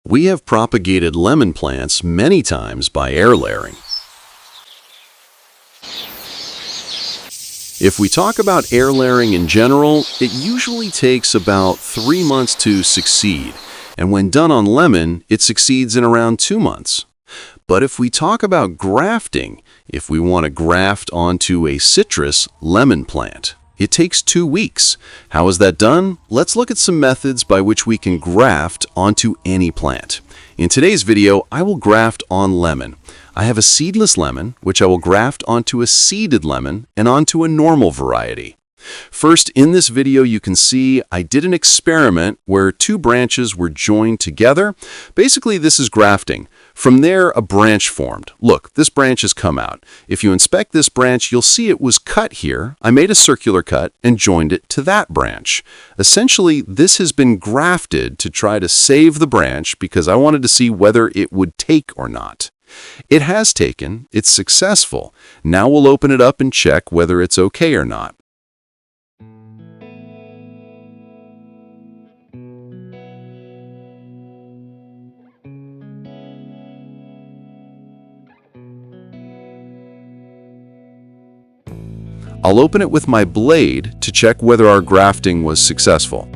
We have propagated lemon plants many times by air layering. If we talk about air layering in general, it usually takes about 3 months to succeed, and when done on lemon, it succeeds in around 2 months. But if we talk about grafting, if we want to graft onto a citrus lemon plant, it takes 2 weeks. How is that done? Let's look at some methods by which we can graft onto any plant. In today's video, I will graft on lemon. I have a seedless lemon, which I will graft onto a seeded lemon and onto a normal variety. First, in this video, you can see I did an experiment where 2 branches were joined together. Basically, this is grafting. From there, a branch formed. Look, this branch has come out. If you inspect this branch, you'll see it was cut here. I made a circular cut and joined it to that branch. Essentially, this has been grafted to try to save the branch because I wanted to see whether it would take or not. It has taken. It's successful. Now we'll open it up and check whether it's okay or not. I'll open it with my blade to check whether our grafting was successful.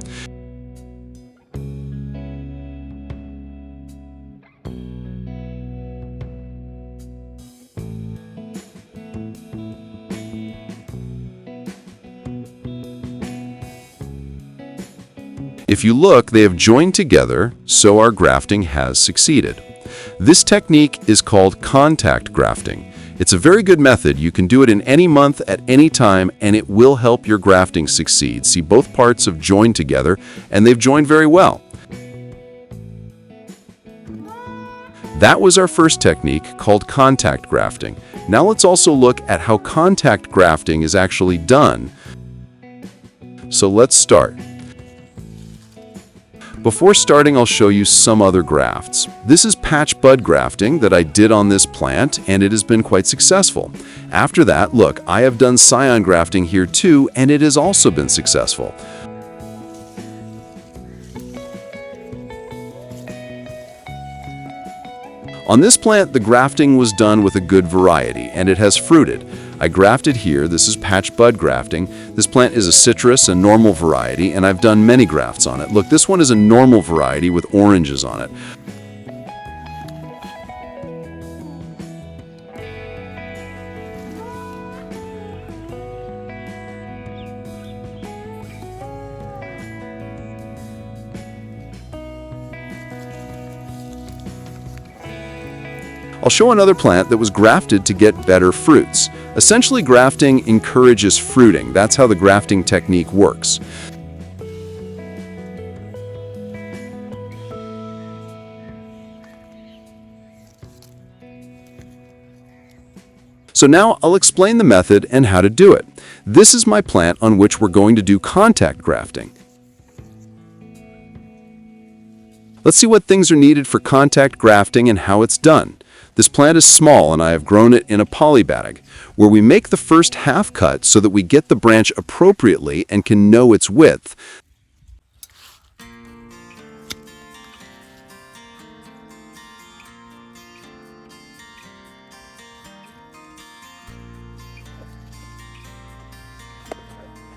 If you look, they have joined together, so our grafting has succeeded. This technique is called contact grafting. It's a very good method. You can do it in any month at any time, and it will help your grafting succeed. See, both parts have joined together, and they've joined very well. That was our first technique called contact grafting. Now let's also look at how contact grafting is actually done. So let's start. Before starting, I'll show you some other grafts. This is patch bud grafting that I did on this plant, and it has been quite successful. After that, look, I have done scion grafting here too, and it has also been successful. On this plant, the grafting was done with a good variety, and it has fruited. I grafted here. This is patch bud grafting. This plant is a citrus, a normal variety, and I've done many grafts on it. Look, this one is a normal variety with oranges on it. I'll show another plant that was grafted to get better fruits. Essentially, grafting encourages fruiting. That's how the grafting technique works. So now I'll explain the method and how to do it. This is my plant on which we're going to do contact grafting. Let's see what things are needed for contact grafting and how it's done. This plant is small, and I have grown it in a poly bag, where we make the first half cut so that we get the branch appropriately and can know its width.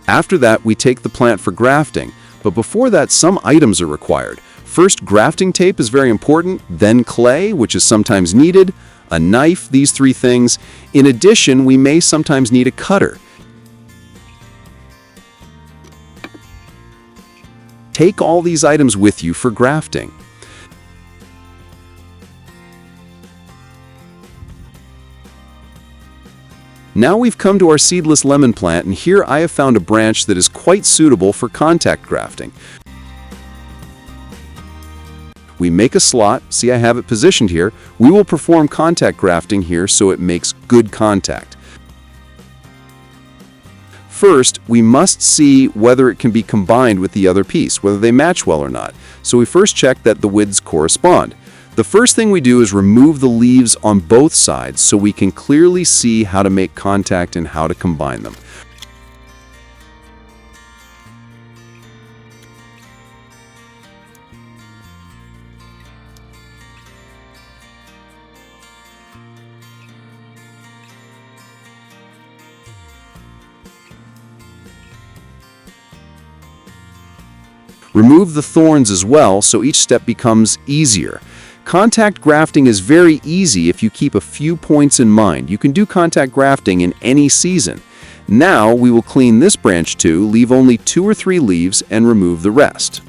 After that, we take the plant for grafting, but before that, some items are required. First, grafting tape is very important, then clay, which is sometimes needed, a knife, these 3 things. In addition, we may sometimes need a cutter. Take all these items with you for grafting. Now we've come to our seedless lemon plant, and here I have found a branch that is quite suitable for contact grafting. We make a slot. See, I have it positioned here. We will perform contact grafting here so it makes good contact. First, we must see whether it can be combined with the other piece, whether they match well or not. So we first check that the widths correspond. The first thing we do is remove the leaves on both sides so we can clearly see how to make contact and how to combine them. Remove the thorns as well so each step becomes easier. Contact grafting is very easy if you keep a few points in mind. You can do contact grafting in any season. Now we will clean this branch too, leave only 2 or 3 leaves and remove the rest.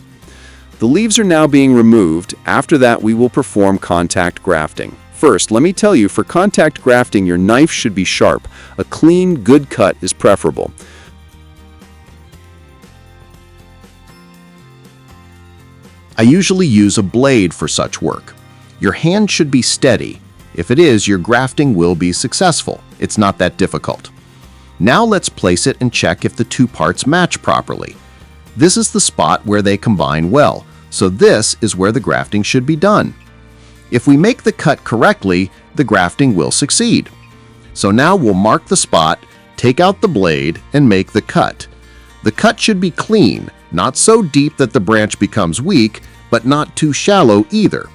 The leaves are now being removed. After that, we will perform contact grafting. First, let me tell you, for contact grafting, your knife should be sharp. A clean, good cut is preferable. I usually use a blade for such work. Your hand should be steady. If it is, your grafting will be successful. It's not that difficult. Now let's place it and check if the 2 parts match properly. This is the spot where they combine well, so this is where the grafting should be done. If we make the cut correctly, the grafting will succeed. So now we'll mark the spot, take out the blade, and make the cut. The cut should be clean, not so deep that the branch becomes weak, but not too shallow either.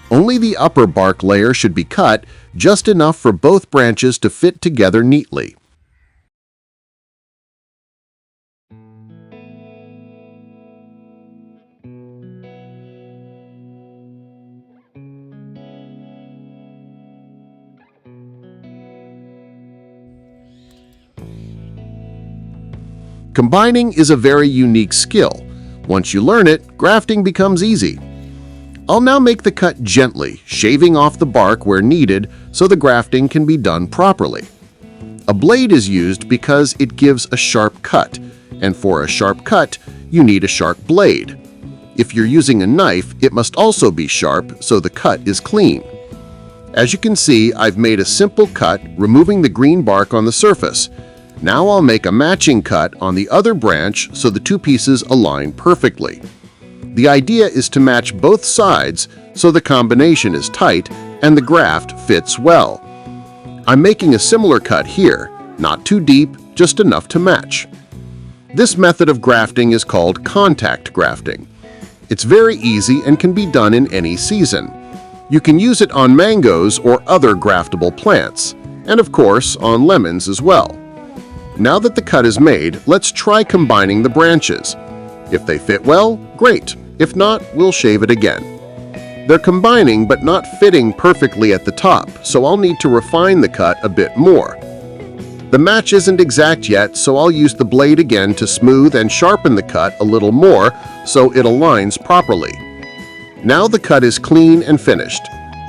Only the upper bark layer should be cut, just enough for both branches to fit together neatly. Combining is a very unique skill. Once you learn it, grafting becomes easy. I'll now make the cut gently, shaving off the bark where needed so the grafting can be done properly. A blade is used because it gives a sharp cut, and for a sharp cut, you need a sharp blade. If you're using a knife, it must also be sharp so the cut is clean. As you can see, I've made a simple cut, removing the green bark on the surface. Now I'll make a matching cut on the other branch so the 2 pieces align perfectly. The idea is to match both sides so the combination is tight and the graft fits well. I'm making a similar cut here, not too deep, just enough to match. This method of grafting is called contact grafting. It's very easy and can be done in any season. You can use it on mangoes or other graftable plants, and of course on lemons as well. Now that the cut is made, let's try combining the branches. If they fit well, great. If not, we'll shave it again. They're combining but not fitting perfectly at the top, so I'll need to refine the cut a bit more. The match isn't exact yet, so I'll use the blade again to smooth and sharpen the cut a little more so it aligns properly. Now the cut is clean and finished.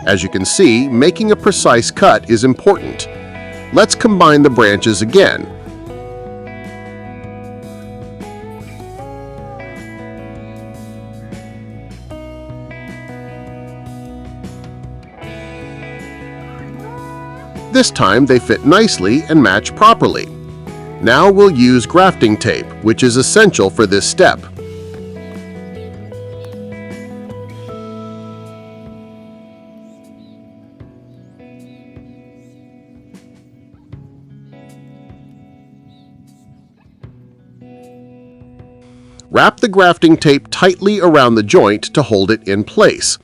As you can see, making a precise cut is important. Let's combine the branches again. This time they fit nicely and match properly. Now we'll use grafting tape, which is essential for this step. Wrap the grafting tape tightly around the joint to hold it in place.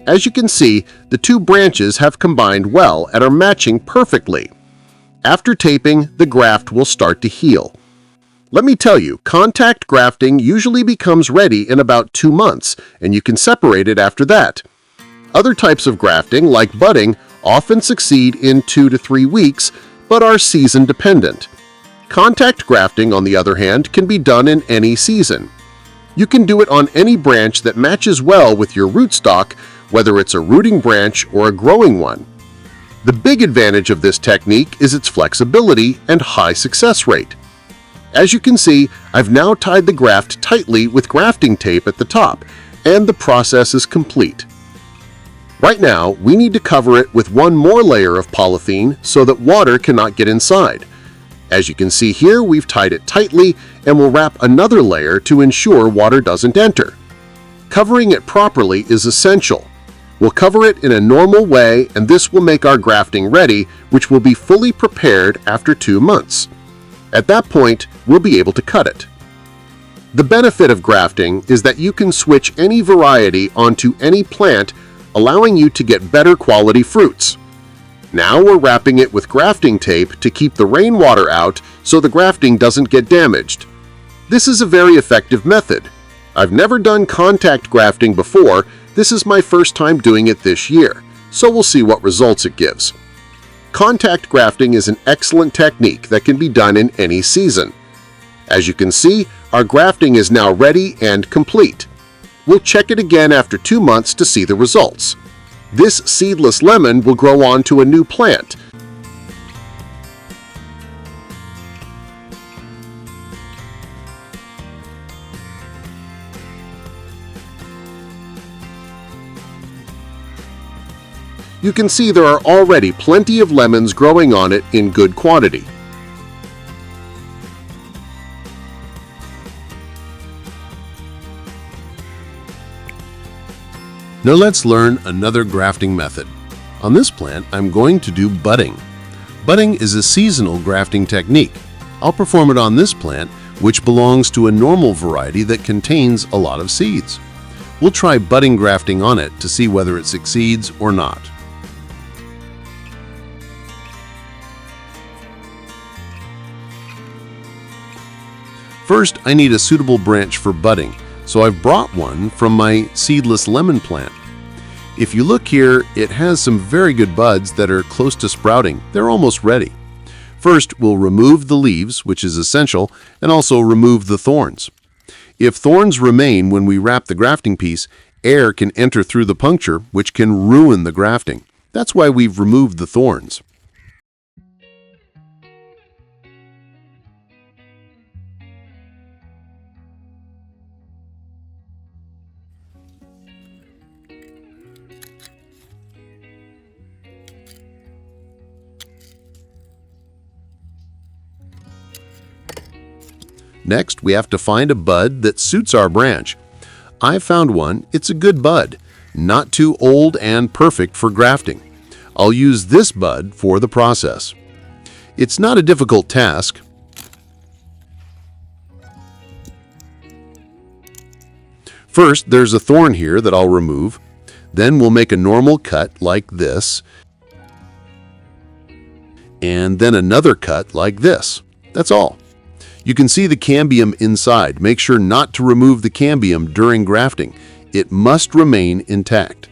As you can see, the 2 branches have combined well and are matching perfectly. After taping, the graft will start to heal. Let me tell you, contact grafting usually becomes ready in about 2 months, and you can separate it after that. Other types of grafting, like budding, often succeed in 2 to 3 weeks, but are season-dependent. Contact grafting, on the other hand, can be done in any season. You can do it on any branch that matches well with your rootstock, whether it's a rooting branch or a growing one. The big advantage of this technique is its flexibility and high success rate. As you can see, I've now tied the graft tightly with grafting tape at the top, and the process is complete. Right now, we need to cover it with one more layer of polythene so that water cannot get inside. As you can see here, we've tied it tightly and will wrap another layer to ensure water doesn't enter. Covering it properly is essential. We'll cover it in a normal way, and this will make our grafting ready, which will be fully prepared after 2 months. At that point, we'll be able to cut it. The benefit of grafting is that you can switch any variety onto any plant, allowing you to get better quality fruits. Now we're wrapping it with grafting tape to keep the rainwater out so the grafting doesn't get damaged. This is a very effective method. I've never done contact grafting before. This is my first time doing it this year, so we'll see what results it gives. Contact grafting is an excellent technique that can be done in any season. As you can see, our grafting is now ready and complete. We'll check it again after 2 months to see the results. This seedless lemon will grow on to a new plant. You can see there are already plenty of lemons growing on it in good quantity. Now let's learn another grafting method. On this plant, I'm going to do budding. Budding is a seasonal grafting technique. I'll perform it on this plant, which belongs to a normal variety that contains a lot of seeds. We'll try budding grafting on it to see whether it succeeds or not. First, I need a suitable branch for budding, so I've brought one from my seedless lemon plant. If you look here, it has some very good buds that are close to sprouting. They're almost ready. First, we'll remove the leaves, which is essential, and also remove the thorns. If thorns remain when we wrap the grafting piece, air can enter through the puncture, which can ruin the grafting. That's why we've removed the thorns. Next, we have to find a bud that suits our branch. I found one. It's a good bud, not too old and perfect for grafting. I'll use this bud for the process. It's not a difficult task. First, there's a thorn here that I'll remove. Then we'll make a normal cut like this, and then another cut like this. That's all. You can see the cambium inside. Make sure not to remove the cambium during grafting. It must remain intact.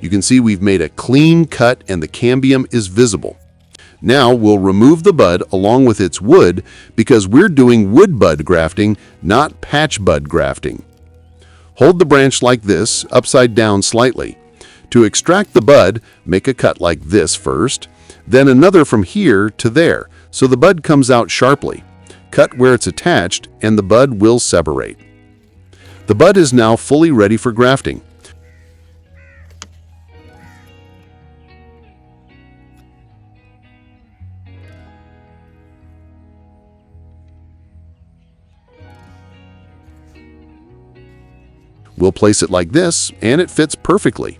You can see we've made a clean cut and the cambium is visible. Now we'll remove the bud along with its wood because we're doing wood bud grafting, not patch bud grafting. Hold the branch like this, upside down slightly. To extract the bud, make a cut like this first, then another from here to there, so the bud comes out sharply. Cut where it's attached and the bud will separate. The bud is now fully ready for grafting. We'll place it like this and it fits perfectly.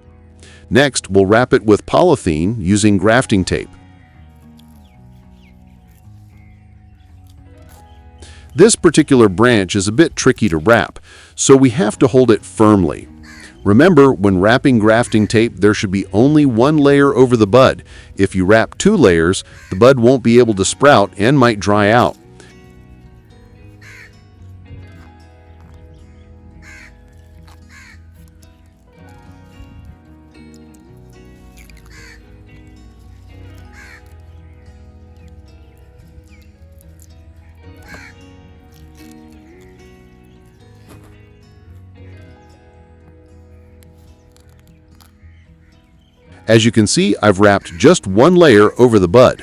Next, we'll wrap it with polythene using grafting tape. This particular branch is a bit tricky to wrap, so we have to hold it firmly. Remember, when wrapping grafting tape, there should be only one layer over the bud. If you wrap 2 layers, the bud won't be able to sprout and might dry out. As you can see, I've wrapped just 1 layer over the bud.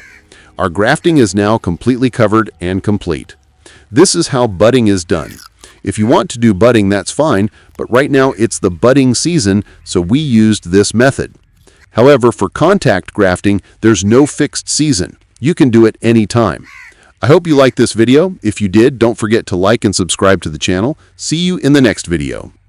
Our grafting is now completely covered and complete. This is how budding is done. If you want to do budding, that's fine, but right now it's the budding season, so we used this method. However, for contact grafting, there's no fixed season. You can do it anytime. I hope you liked this video. If you did, don't forget to like and subscribe to the channel. See you in the next video.